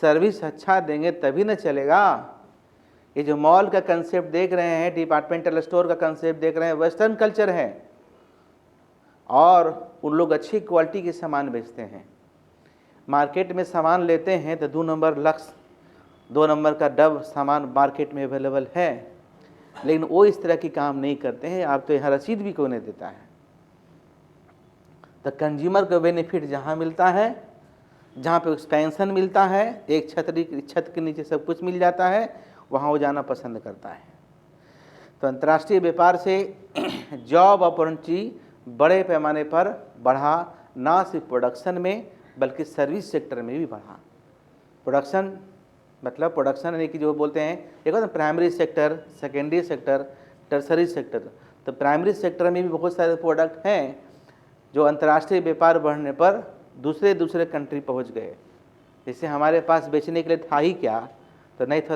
सर्विस अच्छा देंगे, तभी न चलेगा। ये जो मॉल का कंसेप्ट देख रहे हैं, डिपार्टमेंटल स्टोर का कंसेप्ट देख रहे हैं, वेस्टर्न कल्चर है, और उन लोग अच्छी क्वालिटी के सामान बेचते हैं। मार्केट में सामान लेते हैं तो 2 नंबर लक्स, 2 नंबर का डब सामान मार्केट में अवेलेबल है, लेकिन वो इस तरह की काम नहीं करते हैं। आप तो यहाँ रसीद भी कोई नहीं देता है। तो कंज्यूमर को बेनिफिट जहाँ मिलता है जहाँ पे एक्सपेंशन मिलता है, एक छत के नीचे सब कुछ मिल जाता है, वहाँ वो जाना पसंद करता है। तो अंतर्राष्ट्रीय व्यापार से जॉब अपॉर्चुनिटी बड़े पैमाने पर बढ़ा, ना सिर्फ प्रोडक्शन में बल्कि सर्विस सेक्टर में भी बढ़ा। प्रोडक्शन मतलब प्रोडक्शन यानी कि जो बोलते हैं एक होता है primary sector, secondary sector, tertiary sector. तो प्राइमरी सेक्टर में भी बहुत सारे प्रोडक्ट हैं जो अंतर्राष्ट्रीय व्यापार बढ़ने पर दूसरे कंट्री पहुंच गए। जैसे हमारे पास बेचने के लिए था ही क्या, तो नहीं था,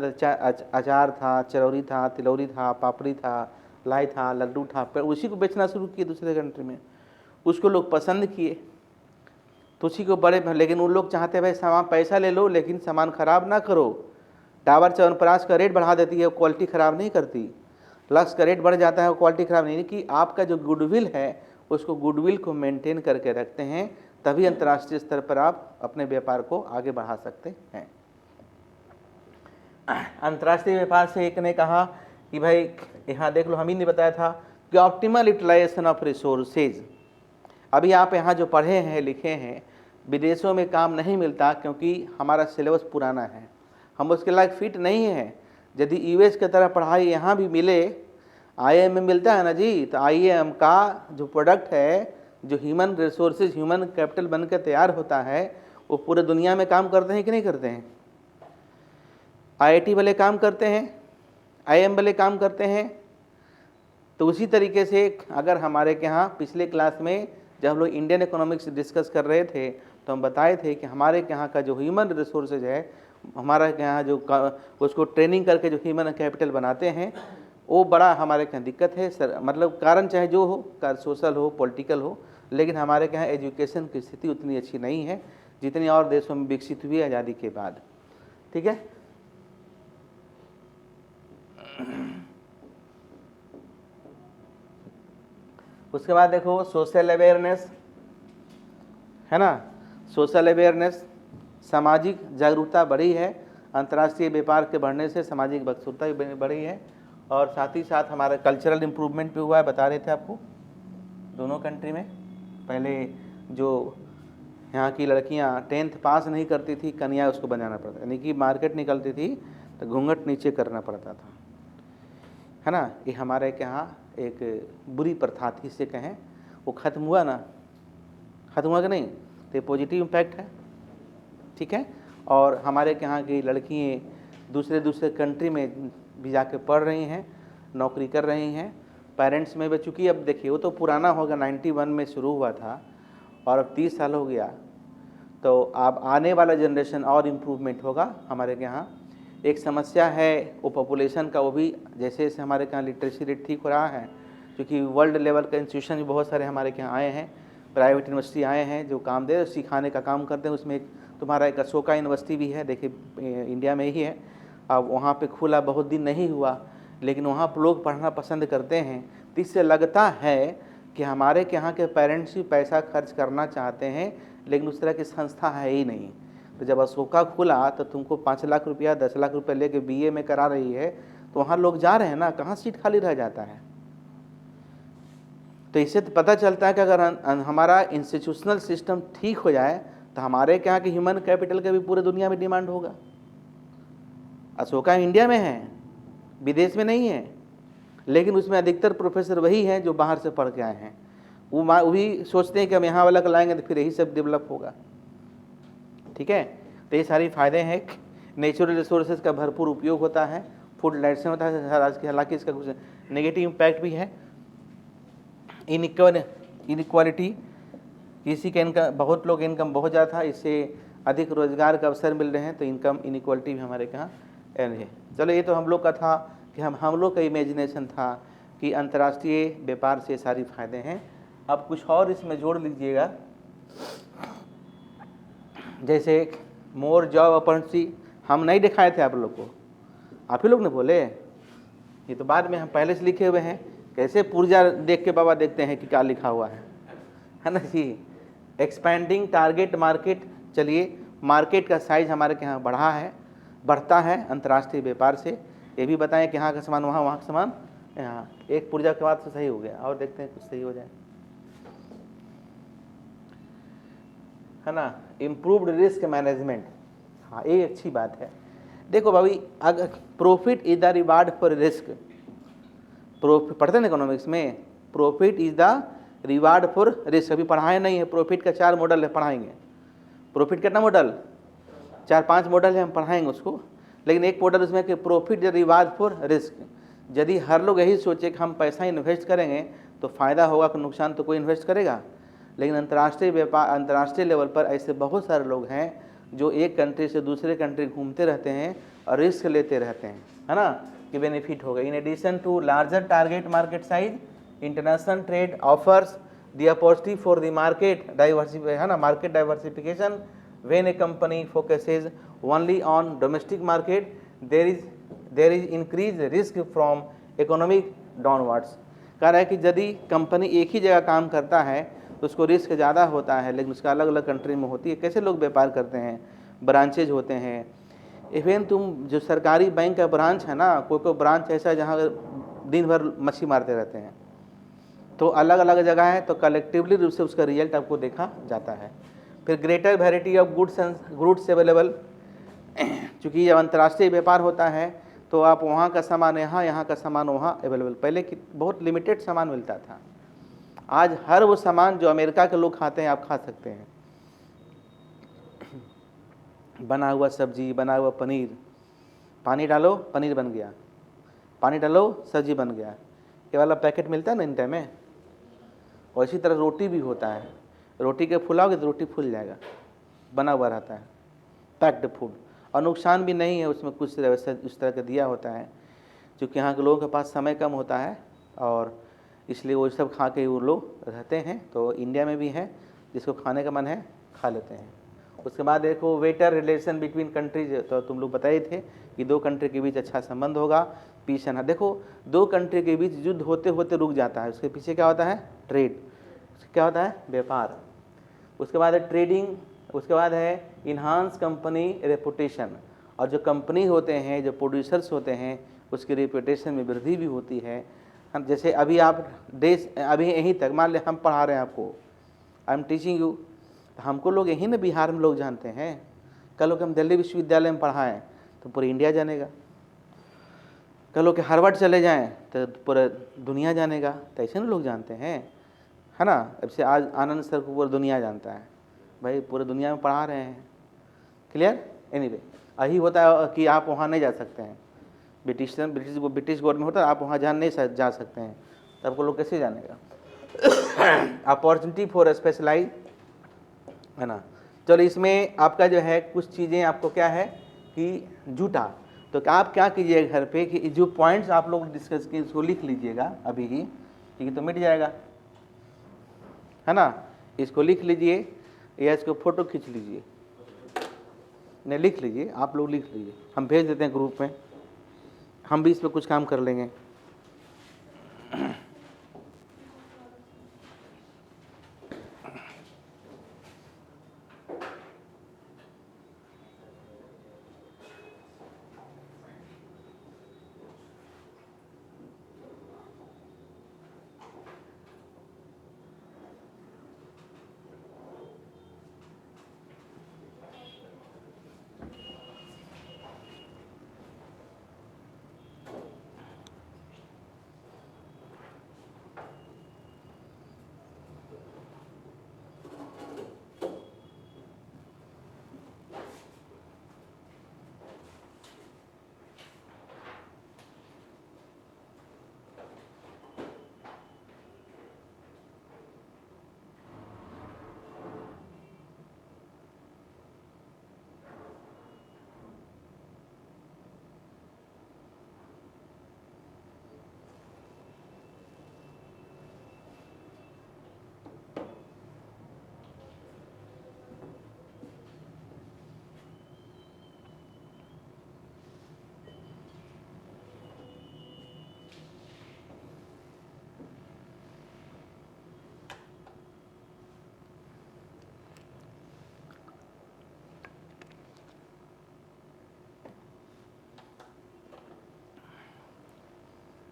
अचार था, चरौरी था, तिलौरी था, पापड़ी था, लाई था, लड्डू था, पर उसी को बेचना शुरू किए दूसरे कंट्री में। उसको लोग पसंद किए तो उसी को बड़े, लेकिन उन लोग चाहते हैं भाई सामान पैसा ले लो लेकिन सामान ख़राब ना करो। डाबर च्यवनप्राश का रेट बढ़ा देती है, क्वालिटी ख़राब नहीं करती। लक्स का रेट बढ़ जाता है, क्वालिटी ख़राब नहीं कि आपका जो गुडविल है उसको गुडविल को मेंटेन करके रखते हैं, तभी अंतर्राष्ट्रीय स्तर पर आप अपने व्यापार को आगे बढ़ा सकते हैं। अंतर्राष्ट्रीय व्यापार से एक ने कहा कि भाई यहाँ देख लो, हम ही ने बताया था कि ऑप्टिमल यूटिलाइजेशन ऑफ रिसोर्सेज। अभी आप यहाँ जो पढ़े हैं लिखे हैं, विदेशों में काम नहीं मिलता क्योंकि हमारा सिलेबस पुराना है, हम उसके लायक फिट नहीं है। यदि यूएस की तरह पढ़ाई यहाँ भी मिले, आईआईएम में मिलता है ना जी, तो आईआईएम का जो प्रोडक्ट है, जो ह्यूमन रिसोर्सेज ह्यूमन कैपिटल बन के तैयार होता है, वो पूरे दुनिया में काम करते हैं कि नहीं करते हैं। आईआईटी वाले काम करते हैं, आईआईएम वाले काम करते हैं। तो उसी तरीके से अगर हमारे के यहाँ पिछले क्लास में जब हम लोग इंडियन इकोनॉमिक्स डिस्कस कर रहे थे तो हम बताए थे कि हमारे के यहाँ का जो ह्यूमन रिसोर्सेज है, हमारा के यहाँ जो उसको ट्रेनिंग करके जो ह्यूमन कैपिटल बनाते हैं, वो बड़ा हमारे के यहाँ दिक्कत है सर। मतलब कारण चाहे जो हो, सोशल हो, पॉलिटिकल हो, लेकिन हमारे के यहाँ एजुकेशन की स्थिति उतनी अच्छी नहीं है जितनी और देशों में विकसित हुई आज़ादी के बाद। ठीक है, उसके बाद देखो सोशल अवेयरनेस है ना। सोशल अवेयरनेस, सामाजिक जागरूकता बढ़ी है। अंतर्राष्ट्रीय व्यापार के बढ़ने से सामाजिक जागरूकता भी बढ़ी है, और साथ ही साथ हमारा कल्चरल इम्प्रूवमेंट भी हुआ है। बता रहे थे आपको दोनों कंट्री में। पहले जो यहाँ की लड़कियाँ 10th पास नहीं करती थी, कन्या उसको बनाना पड़ता, यानी कि मार्केट निकलती थी तो घूंघट नीचे करना पड़ता था, है ना। ये हमारे के यहाँ एक बुरी प्रथा थी, इसे कहें, वो ख़त्म हुआ ना, ख़त्म हुआ कि नहीं, तो पॉजिटिव इम्पैक्ट है। ठीक है, और हमारे के यहाँ की लड़कियाँ दूसरे कंट्री में भी जाके पढ़ रही हैं, नौकरी कर रही हैं। पेरेंट्स में भी, चूँकि अब देखिए वो तो पुराना होगा, 91 में शुरू हुआ था और अब 30 साल हो गया, तो अब आने वाला जनरेशन और इम्प्रूवमेंट होगा। हमारे के यहाँ एक समस्या है वो पॉपुलेशन का, वो भी जैसे जैसे हमारे यहाँ लिटरेसी रेट ठीक हो रहा है, क्योंकि वर्ल्ड लेवल का इंस्टीट्यूशन भी बहुत सारे हमारे यहाँ आए हैं, प्राइवेट यूनिवर्सिटी आए हैं जो काम दे सिखाने का काम करते हैं। उसमें एक तुम्हारा एक अशोका यूनिवर्सिटी भी है, देखिए इंडिया में ही है। अब वहाँ पे खुला बहुत दिन नहीं हुआ, लेकिन वहाँ पर लोग पढ़ना पसंद करते हैं। तो इससे लगता है कि हमारे यहाँ के पेरेंट्स भी पैसा खर्च करना चाहते हैं, लेकिन उस तरह की संस्था है ही नहीं। तो जब अशोका खुला तो तुमको 5 लाख रुपया 10 लाख रुपया लेके बीए में करा रही है, तो वहाँ लोग जा रहे हैं ना, कहाँ सीट खाली रह जाता है। तो इससे तो पता चलता है कि अगर हमारा इंस्टीट्यूशनल सिस्टम ठीक हो जाए तो हमारे यहाँ के ह्यूमन कैपिटल का भी पूरे दुनिया में डिमांड होगा। अशोका इंडिया में है, विदेश में नहीं है, लेकिन उसमें अधिकतर प्रोफेसर वही हैं जो बाहर से पढ़ के आए हैं। वो भी सोचते हैं कि हम यहाँ वाला को लाएंगे तो फिर यही सब डेवलप होगा। ठीक है, तो ये सारी फ़ायदे हैं। नेचुरल रिसोर्सेज का भरपूर उपयोग होता है, फूड लाइट से होता है आज के, हालांकि इसका कुछ नेगेटिव इम्पैक्ट भी है। इनइक्वालिटी, किसी का इनकम, बहुत लोग इनकम बहुत ज़्यादा था, इससे अधिक रोजगार का अवसर मिल रहे हैं, तो इनकम इनइक्वालिटी भी हमारे यहाँ है। चलो ये तो हम लोग का था कि हम लोग का इमेजिनेशन था कि अंतर्राष्ट्रीय व्यापार से सारी फ़ायदे हैं। अब कुछ और इसमें जोड़ लीजिएगा, जैसे मोर जॉब अपॉर्चुनिटी हम नहीं दिखाए थे आप लोग को, आप ही लोग ने बोले, ये तो बाद में हम पहले से लिखे हुए हैं। कैसे पुर्जा देख के बाबा देखते हैं कि क्या लिखा हुआ है ना जी। एक्सपैंडिंग टारगेट मार्केट, चलिए मार्केट का साइज हमारे के यहाँ बढ़ता है अंतर्राष्ट्रीय व्यापार से। ये भी बताएं कि यहाँ का सामान वहाँ, वहाँ का सामान यहाँ। एक पुर्जा के बाद से सही हो गया, और देखते हैं कुछ सही हो जाए, है ना, इम्प्रूव्ड रिस्क मैनेजमेंट। हाँ, ये अच्छी बात है। देखो भाई, अगर profit is the reward for risk, पढ़ते हैं ना इकोनॉमिक्स में, profit is the reward for risk. अभी पढ़ाए नहीं है, प्रॉफिट का 4 मॉडल है, पढ़ाएंगे। प्रॉफिट कितना मॉडल, 4-5 मॉडल है, हम पढ़ाएंगे उसको। लेकिन एक मॉडल उसमें कि profit is reward for risk. यदि हर लोग यही सोचे कि हम पैसा इन्वेस्ट करेंगे तो फ़ायदा होगा कि नुकसान, तो कोई इन्वेस्ट करेगा। लेकिन अंतर्राष्ट्रीय व्यापार, अंतर्राष्ट्रीय लेवल पर ऐसे बहुत सारे लोग हैं जो एक कंट्री से दूसरे कंट्री घूमते रहते हैं और रिस्क लेते रहते हैं, है ना, कि बेनिफिट होगा। In addition to larger target market size, international trade offers the opportunity for the market diversification, है ना, market diversification. When a company focuses only on domestic market, there is increase risk from economic downwards. कह रहा है कि यदि company एक ही जगह काम करता है तो उसको रिस्क ज़्यादा होता है, लेकिन उसका अलग अलग कंट्री में होती है। कैसे लोग व्यापार करते हैं, ब्रांचेज होते हैं। इवन तुम जो सरकारी बैंक का ब्रांच है ना, कोई ब्रांच ऐसा है जहाँ दिन भर मच्छी मारते रहते हैं, तो अलग अलग जगह है, तो कलेक्टिवली रूप से उसका रिजल्ट आपको देखा जाता है। फिर greater variety of goods available, चूँकि जब अंतर्राष्ट्रीय व्यापार होता है तो आप वहाँ का सामान यहाँ, यहाँ का सामान वहाँ अवेलेबल। पहले की बहुत लिमिटेड सामान मिलता था, आज हर वो सामान जो अमेरिका के लोग खाते हैं आप खा सकते हैं। बना हुआ सब्जी, बना हुआ पनीर, पानी डालो पनीर बन गया, पानी डालो सब्जी बन गया। ये वाला पैकेट मिलता है ना इंडिया में। और इसी तरह रोटी भी होता है, रोटी के फुलाओगे तो रोटी फूल जाएगा, बना हुआ रहता है, पैक्ड फूड। और नुकसान भी नहीं है, उसमें कुछ वैसे उस तरह का दिया होता है। क्योंकि यहाँ के लोगों के पास समय कम होता है और इसलिए वो सब खा के वो लोग रहते हैं। तो इंडिया में भी है, जिसको खाने का मन है खा लेते हैं। उसके बाद देखो वेटर रिलेशन बिटवीन कंट्रीज, तो तुम लोग बताए थे कि 2 कंट्री के बीच अच्छा संबंध होगा, पीस एंड। देखो 2 कंट्री के बीच युद्ध होते होते रुक जाता है, उसके पीछे क्या होता है, ट्रेड। क्या होता है, व्यापार। उसके बाद है ट्रेडिंग, उसके बाद है इन्हांस कंपनी रेपुटेशन। और जो कंपनी होते हैं, जो प्रोड्यूसर्स होते हैं, उसकी रेपुटेशन में वृद्धि भी होती है। हम जैसे अभी आप देश, अभी यहीं तक मान ले हम पढ़ा रहे हैं आपको, आई एम टीचिंग यू, तो हमको लोग यहीं ना बिहार में लोग जानते हैं। कल लोग हम दिल्ली विश्वविद्यालय में पढ़ाएं तो पूरी इंडिया जानेगा। कल लोग के हार्वर्ड चले जाएं तो पूरा दुनिया जानेगा। तो ऐसे ना लोग जानते हैं, है ना। अब से आज आनंद सर को पूरी दुनिया जानता है, भाई पूरे दुनिया में पढ़ा रहे हैं। क्लियर। एनीवे, यही होता है कि आप वहाँ नहीं जा सकते हैं, ब्रिटिश गवर्नमेंट होता है, आप वहाँ नहीं जा सकते हैं, तो आपको लोग कैसे जानेगा। अपॉर्चुनिटी फॉर स्पेशलाइज, है ना। चलो इसमें आपका जो है कुछ चीज़ें आपको क्या है कि जूटा, तो आप क्या कीजिएगा घर पे कि जो पॉइंट्स आप लोग डिस्कस किए उसको लिख लीजिएगा अभी ही, ठीक है, तो मिट जाएगा, है ना। इसको लिख लीजिए या इसको फोटो खींच लीजिए, नहीं लिख लीजिए, आप लोग लिख लीजिए, हम भेज देते हैं ग्रुप में, हम भी इस पर कुछ काम कर लेंगे।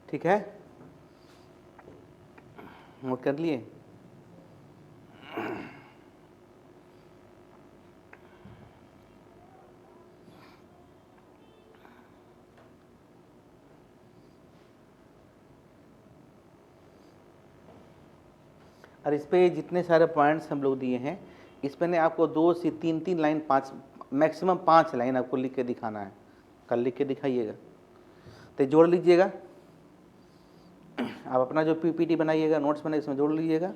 ठीक है, नोट कर लिए। और इस पे जितने सारे पॉइंट्स हम लोग दिए हैं, इस पे ने आपको 2 से 3 लाइन, 5 मैक्सिमम 5 लाइन आपको लिख के दिखाना है। कल लिख के दिखाइएगा, तो जोड़ लीजिएगा। आप अपना जो पीपीटी बनाइएगा, नोट्स बनाइए, इसमें जोड़ लीजिएगा।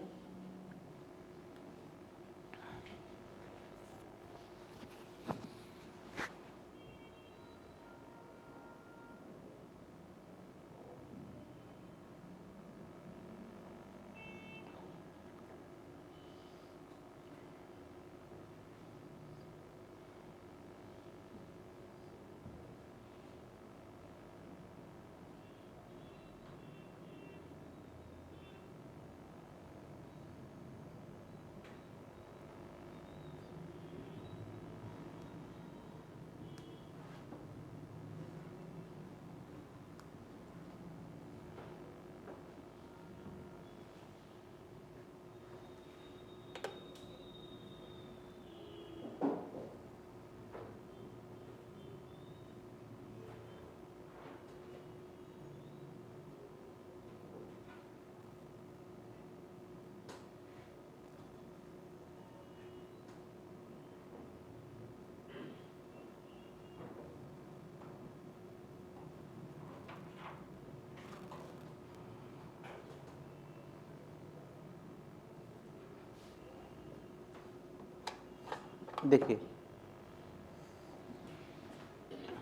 देखिए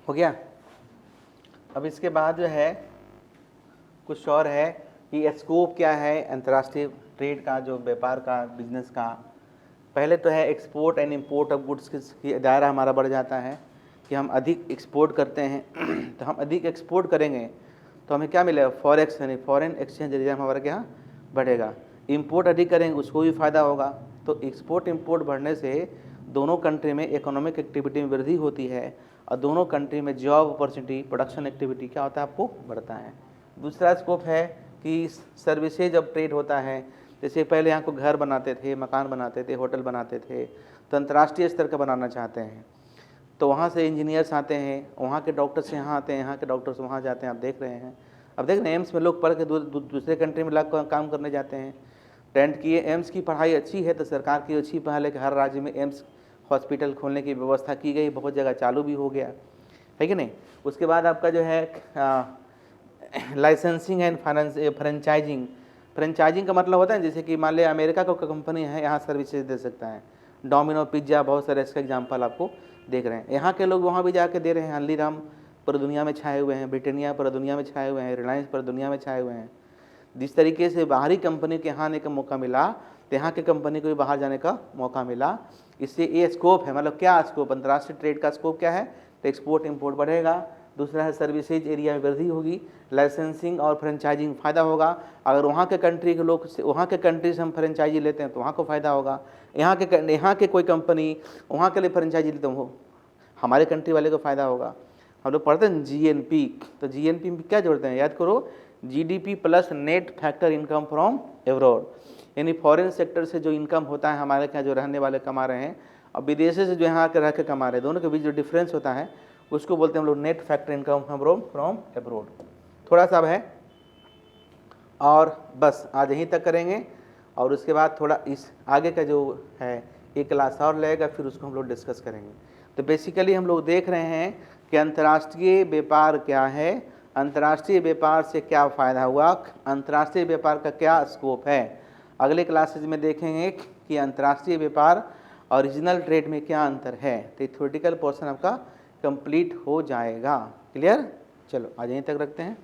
हो गया। अब इसके बाद जो है कुछ और है कि स्कोप क्या है अंतर्राष्ट्रीय ट्रेड का, जो व्यापार का, बिजनेस का। पहले तो है export and import of goods की दायरा हमारा बढ़ जाता है कि हम अधिक एक्सपोर्ट करते हैं तो हम अधिक एक्सपोर्ट करेंगे तो हमें क्या मिलेगा, फॉरेक्स यानी फॉरेन एक्सचेंज रिजर्व हमारा क्या बढ़ेगा। इंपोर्ट अधिक करेंगे उसको भी फ़ायदा होगा। तो एक्सपोर्ट इंपोर्ट बढ़ने से दोनों कंट्री में इकोनॉमिक एक्टिविटी में वृद्धि होती है और दोनों कंट्री में जॉब अपॉर्चुनिटी, प्रोडक्शन एक्टिविटी क्या होता है आपको बढ़ता है। दूसरा स्कोप है कि सर्विसेज ऑफ ट्रेड होता है। जैसे पहले यहाँ को घर बनाते थे, मकान बनाते थे, होटल बनाते थे, तो अंतर्राष्ट्रीय स्तर का बनाना चाहते हैं तो वहाँ से इंजीनियर्स आते हैं, वहाँ के डॉक्टर्स यहाँ आते हैं, यहाँ के डॉक्टर्स वहाँ जाते हैं। आप देख रहे हैं, अब देख रहे हैं एम्स में लोग पढ़ के दूसरे कंट्री में लाग काम करने जाते हैं। टेंथ किए, एम्स की पढ़ाई अच्छी है तो सरकार की अच्छी पहल है कि हर राज्य में एम्स हॉस्पिटल खोलने की व्यवस्था की गई, बहुत जगह चालू भी हो गया है कि नहीं। उसके बाद आपका जो है लाइसेंसिंग एंड फ्रेंचाइजिंग। फ्रेंचाइजिंग का मतलब होता है जैसे कि मान लिया अमेरिका का कोई कंपनी है, यहाँ सर्विसेज दे सकता है, डोमिनो पिज्ज़ा, बहुत सारे इसका एग्जाम्पल आपको देख रहे हैं। यहाँ के लोग वहाँ भी जाके दे रहे हैं। हल्दीराम पूरी दुनिया में छाए हुए हैं, ब्रिटानिया पूरी दुनिया में छाए हुए हैं, रिलायंस पूरी दुनिया में छाए हुए हैं। जिस तरीके से बाहरी कंपनी के यहाँ आने का मौका मिला तो यहाँ के कंपनी को भी बाहर जाने का मौका मिला। इससे ये स्कोप है, मतलब क्या स्कोप, अंतर्राष्ट्रीय ट्रेड का स्कोप क्या है, तो एक्सपोर्ट इंपोर्ट बढ़ेगा। दूसरा है सर्विसेज एरिया में वृद्धि होगी, लाइसेंसिंग और फ्रेंचाइजिंग फ़ायदा होगा। अगर वहाँ के कंट्री के लोग से, वहाँ के कंट्री से हम फ्रेंचाइजी लेते हैं तो वहाँ को फ़ायदा होगा। यहाँ के कोई कंपनी वहाँ के लिए फ्रेंचाइजी लेते हो, हमारे कंट्री वाले को फ़ायदा होगा। हम लोग पढ़ते हैं जीएनपी, तो जीएनपी में क्या जोड़ते हैं, याद करो, GDP plus net factor income from abroad, यानी फॉरेन सेक्टर से जो इनकम होता है हमारे यहाँ जो रहने वाले कमा रहे हैं और विदेशी से जो यहाँ के रह के कमा रहे हैं, दोनों के बीच जो डिफरेंस होता है उसको बोलते हैं हम लोग net factor income from abroad. थोड़ा सा है और बस आज यहीं तक करेंगे और उसके बाद थोड़ा इस आगे का जो है एक क्लास और लगेगा, फिर उसको हम लोग डिस्कस करेंगे। तो बेसिकली हम लोग देख रहे हैं कि अंतर्राष्ट्रीय व्यापार क्या है, अंतर्राष्ट्रीय व्यापार से क्या फ़ायदा हुआ, अंतर्राष्ट्रीय व्यापार का क्या स्कोप है। अगले क्लासेज में देखेंगे कि अंतर्राष्ट्रीय व्यापार और रीजनल ट्रेड में क्या अंतर है। तो थ्योरेटिकल पोर्शन आपका कंप्लीट हो जाएगा। क्लियर, चलो आज यहीं तक रखते हैं।